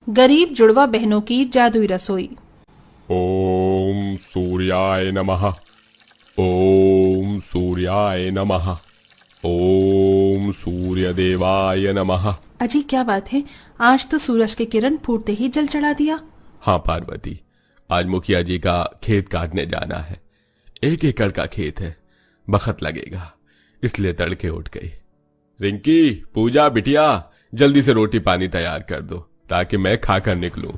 गरीब जुड़वा बहनों की जादुई रसोई। ओम सूर्याय नमः। ओम सूर्याय नमः। ओम सूर्य देवाय नमः। अजी क्या बात है, आज तो सूरज की किरण फूटते ही जल चढ़ा दिया। हाँ पार्वती, आज मुखिया जी का खेत काटने जाना है। 1 एकड़ का खेत है, बखत लगेगा, इसलिए तड़के उठ गई। रिंकी, पूजा, बिटिया, जल्दी से रोटी पानी तैयार कर दो ताकि मैं खाकर निकलूं।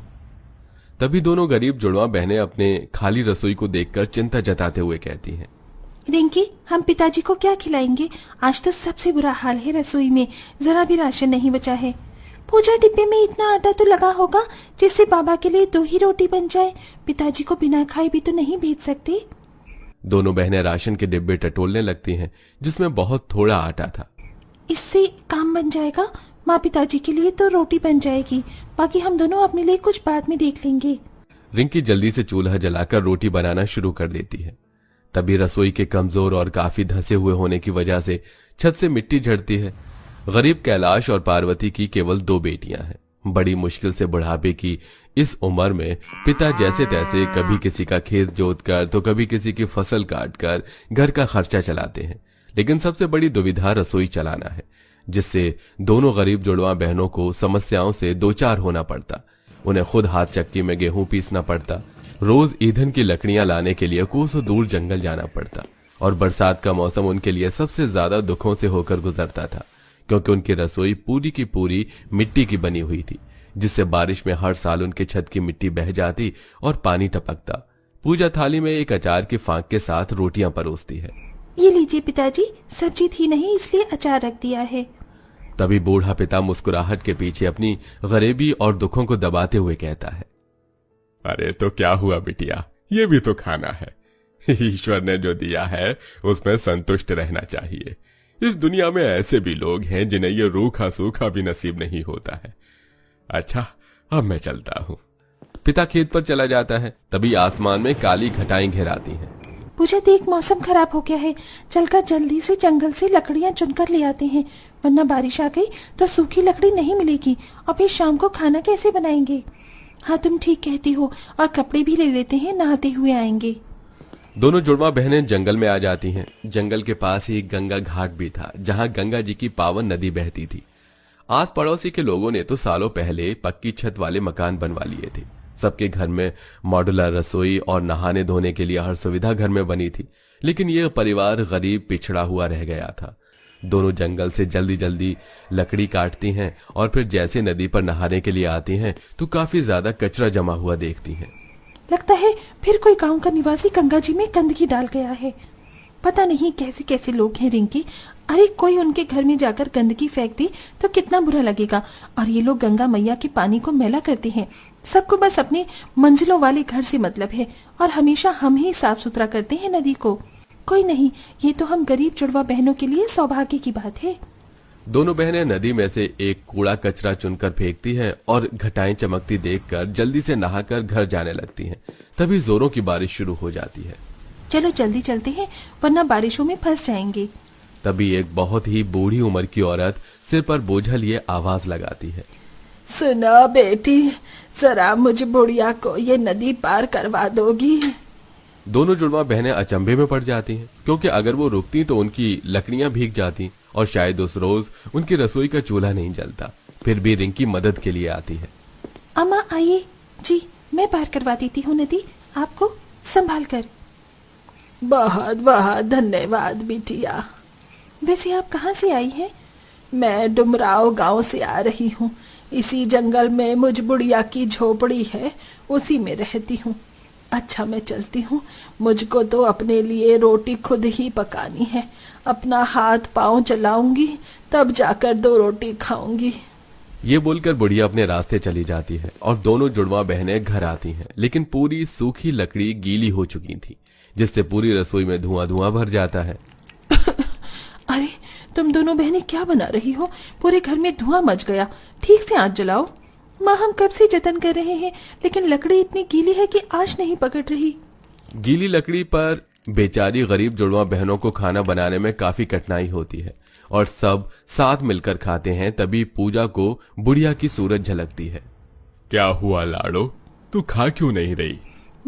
तभी दोनों गरीब जुड़वा बहनें अपने खाली रसोई को देखकर चिंता जताते हुए कहती हैं, रिंकी, हम पिताजी को क्या खिलाएंगे? आज तो सबसे बुरा हाल है रसोई में, जरा भी राशन नहीं बचा है। पूजा, डिब्बे में इतना आटा तो लगा होगा जिससे बाबा के लिए 2 ही रोटी बन जाए। पिताजी को बिना खाए भी तो नहीं भेज सकते। दोनों बहनें राशन के डिब्बे टटोलने लगती हैं जिसमें बहुत थोड़ा आटा था। इससे काम बन जाएगा, माँ पिताजी के लिए तो रोटी बन जाएगी, बाकी हम दोनों अपने लिए कुछ बाद में देख लेंगे। रिंकी जल्दी से चूल्हा जलाकर रोटी बनाना शुरू कर देती है। तभी रसोई के कमजोर और काफी धंसे हुए होने की वजह से छत से मिट्टी झड़ती है। गरीब कैलाश और पार्वती की केवल 2 बेटियां हैं। बड़ी मुश्किल से बुढ़ापे की इस उम्र में पिता जैसे तैसे कभी किसी का खेत जोतकर तो कभी किसी की फसल काटकर घर का खर्चा चलाते हैं, लेकिन सबसे बड़ी दुविधा रसोई चलाना है, जिससे दोनों गरीब जुड़वा बहनों को समस्याओं से 2-4 होना पड़ता। उन्हें खुद हाथ चक्की में गेहूं पीसना पड़ता, रोज ईंधन की लकड़ियां लाने के लिए कोसों दूर जंगल जाना पड़ता, और बरसात का मौसम उनके लिए सबसे ज्यादा दुखों से होकर गुजरता था, क्योंकि उनकी रसोई पूरी की पूरी मिट्टी की बनी हुई थी, जिससे बारिश में हर साल उनके छत की मिट्टी बह जाती और पानी टपकता। पूजा थाली में एक अचार की फांक के साथ रोटियां परोसती है। ये लीजिए पिताजी, सब्जी थी नहीं इसलिए अचार रख दिया है। तभी बूढ़ा पिता मुस्कुराहट के पीछे अपनी गरीबी और दुखों को दबाते हुए कहता है, अरे तो क्या हुआ बिटिया, ये भी तो खाना है। ईश्वर ने जो दिया है उसमें संतुष्ट रहना चाहिए। इस दुनिया में ऐसे भी लोग हैं जिन्हें ये रूखा सूखा भी नसीब नहीं होता है। अच्छा, अब मैं चलता हूँ। पिता खेत पर चला जाता है। तभी आसमान में काली घटाएं घेराती हैं। पूजा देख, मौसम खराब हो गया है, चलकर जल्दी से जंगल से लकड़ियां चुनकर ले आते हैं, वरना बारिश आ गई तो सूखी लकड़ी नहीं मिलेगी और फिर शाम को खाना कैसे बनाएंगे। हाँ तुम ठीक कहती हो, और कपड़े भी ले लेते हैं, नहाते हुए आएंगे। दोनों जुड़वा बहनें जंगल में आ जाती हैं। जंगल के पास ही गंगा घाट भी था, जहां गंगा जी की पावन नदी बहती थी। आस पड़ोसी के लोगों ने तो सालों पहले पक्की छत वाले मकान बनवा लिए थे। सबके घर में मॉड्यूलर रसोई और नहाने धोने के लिए हर सुविधा घर में बनी थी, लेकिन यह परिवार गरीब पिछड़ा हुआ रह गया था। दोनों जंगल से जल्दी जल्दी लकड़ी काटती हैं और फिर जैसे नदी पर नहाने के लिए आती हैं तो काफी ज्यादा कचरा जमा हुआ देखती हैं। लगता है फिर कोई गांव का निवासी गंगा जी में गंदगी डाल गया है। पता नहीं कैसे कैसे लोग हैं रिंकी। अरे कोई उनके घर में जाकर गंदगी फेंक दे तो कितना बुरा लगेगा। और ये लोग गंगा मैया के पानी को मैला करते हैं। सबको बस अपने मंजिलों वाले घर से मतलब है, और हमेशा हम ही साफ सुथरा करते हैं नदी को। कोई नहीं, ये तो हम गरीब जुड़वा बहनों के लिए सौभाग्य की बात है। दोनों बहनें नदी में से एक कूड़ा कचरा चुनकर फेंकती हैं और घटाएं चमकती देखकर जल्दी से नहाकर घर जाने लगती हैं। तभी जोरों की बारिश शुरू हो जाती है। चलो जल्दी चलते हैं, वरना बारिशों में फंस जाएंगे। तभी एक बहुत ही बूढ़ी उम्र की औरत सिर पर बोझा लिए आवाज लगाती है, सुनो बेटी, जरा मुझे बुढ़िया को ये नदी पार करवा दोगी? दोनों जुड़वा बहनें अचंभे में पड़ जाती हैं, क्योंकि अगर वो रुकती तो उनकी लकड़ियां भीग जाती और शायद उस रोज उनकी रसोई का चूल्हा नहीं जलता। फिर भी रिंकी मदद के लिए आती है। अम्मा आइए जी, मैं पार करवा देती हूँ नदी, आपको संभाल कर। बहुत बहुत धन्यवाद बिटिया। वैसे आप कहाँ से आई हैं? मैं डुमराव गांव से आ रही हूँ। इसी जंगल में मुझ बुढ़िया की झोपड़ी है, उसी में रहती हूँ। अच्छा मैं चलती हूँ, मुझको तो अपने लिए रोटी खुद ही पकानी है। अपना हाथ पांव चलाऊंगी तब जाकर 2 रोटी खाऊंगी। ये बोलकर बुढ़िया अपने रास्ते चली जाती है और दोनों जुड़वा बहनें घर आती हैं, लेकिन पूरी सूखी लकड़ी गीली हो चुकी थी, जिससे पूरी रसोई में धुआं धुआं भर जाता है। अरे तुम दोनों बहनें क्या बना रही हो? पूरे घर में धुआं मच गया, ठीक से आंच जलाओ। माँ हम कब से जतन कर रहे हैं, लेकिन लकड़ी इतनी गीली है कि आंच नहीं पकड़ रही। गीली लकड़ी पर बेचारी गरीब जुड़वा बहनों को खाना बनाने में काफी कठिनाई होती है और सब साथ मिलकर खाते हैं। तभी पूजा को बुढ़िया की सूरत झलकती है। क्या हुआ लाडो, तू खा क्यों नहीं रही?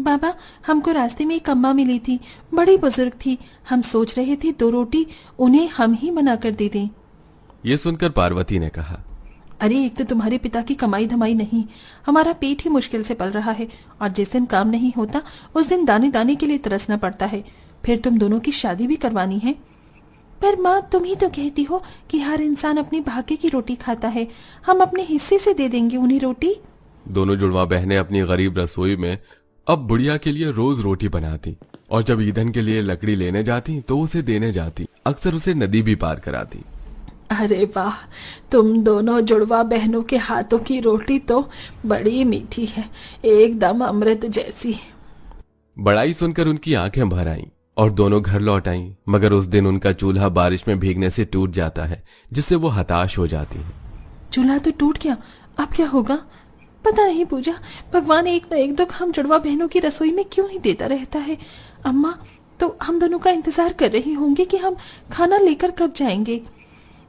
बाबा, हमको रास्ते में एक अम्मा मिली थी, बड़ी बुजुर्ग थी। हम सोच रहे थे 2 रोटी उन्हें हम ही बना कर दे दें। ये सुनकर पार्वती ने कहा, अरे एक तो तुम्हारे पिता की कमाई धमाई नहीं, हमारा पेट ही मुश्किल से पल रहा है, और जिस दिन काम नहीं होता उस दिन दाने दाने के लिए तरसना पड़ता है। फिर तुम दोनों की शादी भी करवानी है। पर माँ, तुम ही तो कहती हो कि हर इंसान अपनी भाग्य की रोटी खाता है। हम अपने हिस्से से दे देंगे उन्हें रोटी। दोनों जुड़वा बहनें अपनी गरीब रसोई में अब बुढ़िया के लिए रोज रोटी बनाती, और जब ईंधन के लिए लकड़ी लेने जाती तो उसे देने जाती, अक्सर उसे नदी भी पार कराती। अरे वाह, तुम दोनों जुड़वा बहनों के हाथों की रोटी तो बड़ी मीठी है, एकदम अमृत जैसी। बड़ाई सुनकर उनकी आंखें भर आईं और दोनों घर लौट आईं, मगर उस दिन उनका चूल्हा बारिश में भीगने से टूट जाता है, जिससे वो हताश हो जाती है। चूल्हा तो टूट गया, अब क्या होगा? पता नहीं पूजा, भगवान एक न एक दुख हम जुड़वा बहनों की रसोई में क्यों ही देता रहता है। अम्मा तो हम दोनों का इंतजार कर रही होंगी कि हम खाना लेकर कब जाएंगे।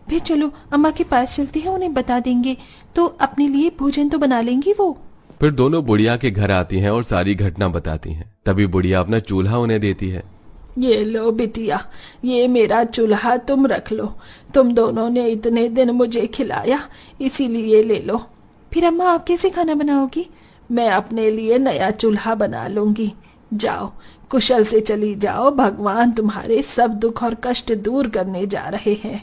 फिर चलो अम्मा के पास चलते हैं, उन्हें बता देंगे तो अपने लिए भोजन तो बना लेंगी वो। फिर दोनों बुढ़िया के घर आती हैं और सारी घटना बताती हैं। तभी बुढ़िया अपना चूल्हा उन्हें देती है। ये लो बिटिया, ये मेरा चूल्हा तुम रख लो, तुम दोनों ने इतने दिन मुझे खिलाया इसीलिए ले लो। फिर अम्मा आप कैसे खाना बनाओगी? मैं अपने लिए नया चूल्हा बना लूंगी। जाओ कुशल से चली जाओ, भगवान तुम्हारे सब दुख और कष्ट दूर करने जा रहे हैं।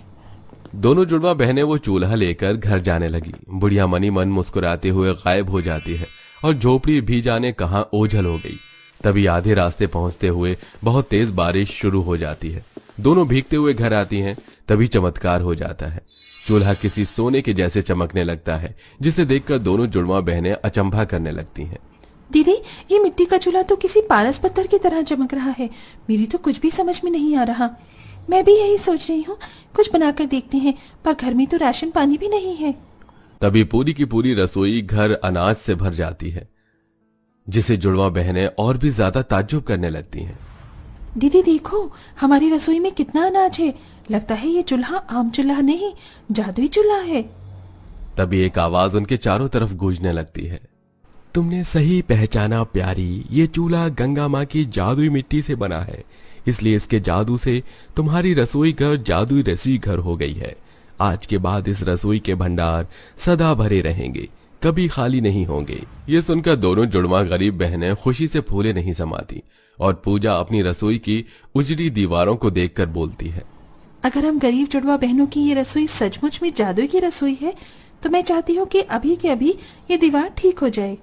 दोनों जुड़वा बहनें वो चूल्हा लेकर घर जाने लगी। बुढ़िया मनी मन मुस्कुराते हुए गायब हो जाती है और झोपड़ी भी जाने कहां ओझल हो गई। तभी आधे रास्ते पहुंचते हुए बहुत तेज बारिश शुरू हो जाती है। दोनों भीगते हुए घर आती हैं, तभी चमत्कार हो जाता है। चूल्हा किसी सोने के जैसे चमकने लगता है, जिसे देखकर दोनों जुड़वा बहनें अचंभा करने लगती हैं। दीदी, ये मिट्टी का चूल्हा तो किसी पारस पत्थर की तरह चमक रहा है। मेरी तो कुछ भी समझ में नहीं आ रहा। मैं भी यही सोच रही हूँ, कुछ बनाकर देखते हैं, पर घर में तो राशन पानी भी नहीं है। तभी पूरी की पूरी रसोई घर अनाज से भर जाती है, जिसे जुड़वा बहनें और भी ज्यादा ताज्जुब करने लगती हैं। दीदी देखो, हमारी रसोई में कितना अनाज है। लगता है ये चूल्हा आम चूल्हा नहीं, जादुई चूल्हा है। तभी एक आवाज उनके चारों तरफ गूंजने लगती है। तुमने सही पहचाना प्यारी, ये चूल्हा गंगा माँ की जादुई मिट्टी से बना है, इसलिए इसके जादू से तुम्हारी रसोई घर जादुई रसोई घर हो गई है। आज के बाद इस रसोई के भंडार सदा भरे रहेंगे, कभी खाली नहीं होंगे। ये सुनकर दोनों जुड़वा गरीब बहनें खुशी से फूले नहीं समाती और पूजा अपनी रसोई की उजड़ी दीवारों को देखकर बोलती है, अगर हम गरीब जुड़वा बहनों की ये रसोई सचमुच में जादू की रसोई है तो मैं चाहती हूँ कि अभी के अभी ये दीवार ठीक हो जाए।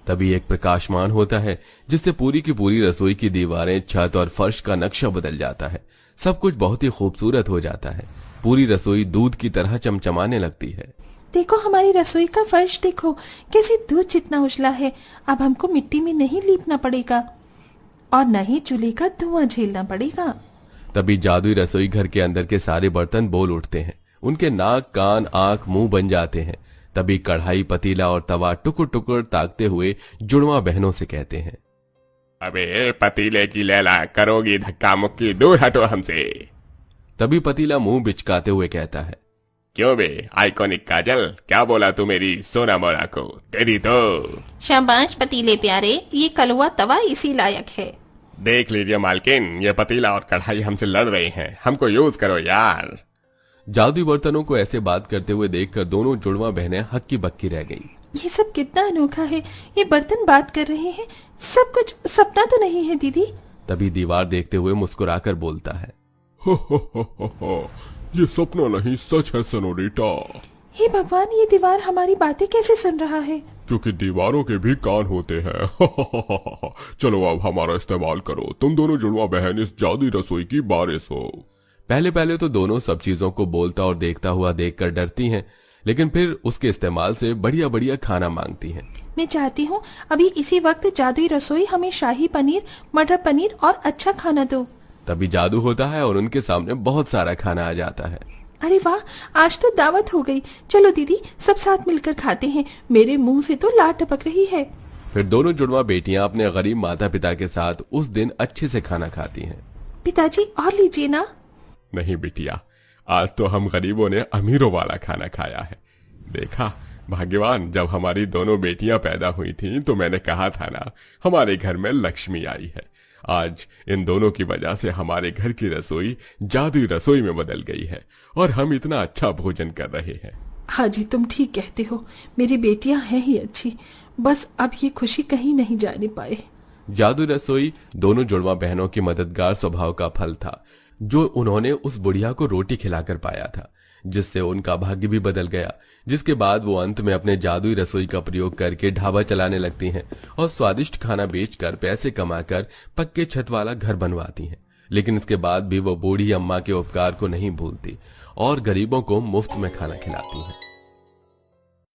तभी एक प्रकाशमान होता है, जिससे पूरी की पूरी रसोई की दीवारें, छत और फर्श का नक्शा बदल जाता है। सब कुछ बहुत ही खूबसूरत हो जाता है। पूरी रसोई दूध की तरह चमचमाने लगती है। देखो हमारी रसोई का फर्श देखो, कैसी दूध जितना उजला है। अब हमको मिट्टी में नहीं लीपना पड़ेगा और न ही चूल्हे का धुआं झेलना पड़ेगा। तभी जादुई रसोई घर के अंदर के सारे बर्तन बोल उठते हैं। उनके नाक, कान, आंख, मुंह बन जाते हैं। तभी कढ़ाई, पतीला और तवा टुकुर टुकुर ताकते हुए जुड़वा बहनों से कहते हैं, अबे पतीले की लैला, करोगी धक्का मुक्की, दूर हटो हमसे। तभी पतीला मुंह बिचकाते हुए कहता है, क्यों बे आइकॉनिक काजल, क्या बोला तू मेरी सोना मोरा को, तेरी तो। शाबाश पतीले प्यारे, ये कलवा तवा इसी लायक है। देख लीजिए मालकिन, ये पतीला और कढ़ाई हमसे लड़ रही हैं, हमको यूज करो यार। जादुई बर्तनों को ऐसे बात करते हुए देखकर दोनों जुड़वा बहनें हक्की बक्की रह गईं। ये सब कितना अनोखा है, ये बर्तन बात कर रहे हैं, सब कुछ सपना तो नहीं है दीदी। तभी दीवार देखते हुए मुस्कुराकर बोलता है, हो, ये सपना नहीं सच है सनोरिटा। हे भगवान, ये दीवार हमारी बातें कैसे सुन रहा है? क्योंकि दीवारों के भी कान होते हैं। चलो अब हमारा इस्तेमाल करो, तुम दोनों जुड़वा बहन इस जादुई रसोई की बारिश हो। पहले पहले तो दोनों सब चीजों को बोलता और देखता हुआ देखकर डरती हैं, लेकिन फिर उसके इस्तेमाल से बढ़िया बढ़िया खाना मांगती हैं। मैं चाहती हूँ अभी इसी वक्त जादुई रसोई हमें शाही पनीर, मटर पनीर और अच्छा खाना दो। तभी जादू होता है और उनके सामने बहुत सारा खाना आ जाता है। अरे वाह, आज तो दावत हो गई। चलो दीदी, सब साथ मिलकर खाते हैं, मेरे मुंह से तो लार टपक रही है। फिर दोनों जुड़वा बेटियां अपने गरीब माता पिता के साथ उस दिन अच्छे से खाना खाती हैं। पिताजी और लीजिए ना। नहीं बिटिया, आज तो हम गरीबों ने अमीरों वाला खाना खाया है। देखा, भाग्यवान, जब हमारी दोनों बेटियां पैदा हुई थीं तो मैंने कहा था ना, हमारे घर में लक्ष्मी आई है। आज इन दोनों की वजह से हमारे घर की रसोई जादुई रसोई में बदल गई है और हम इतना अच्छा भोजन कर रहे हैं। हाँ जी, तुम ठीक कहते हो, मेरी बेटियां हैं ही अच्छी, बस अब ये खुशी कहीं नहीं जाने पाए। जादू रसोई दोनों जुड़वा बहनों की मददगार स्वभाव का फल था, जो उन्होंने उस बुढ़िया को रोटी खिलाकर पाया था, जिससे उनका भाग्य भी बदल गया। जिसके बाद वो अंत में अपने जादुई रसोई का प्रयोग करके ढाबा चलाने लगती हैं और स्वादिष्ट खाना बेचकर पैसे कमाकर पक्के छत वाला घर बनवाती हैं। लेकिन इसके बाद भी वो बूढ़ी अम्मा के उपकार को नहीं भूलती और गरीबों को मुफ्त में खाना खिलाती हैं।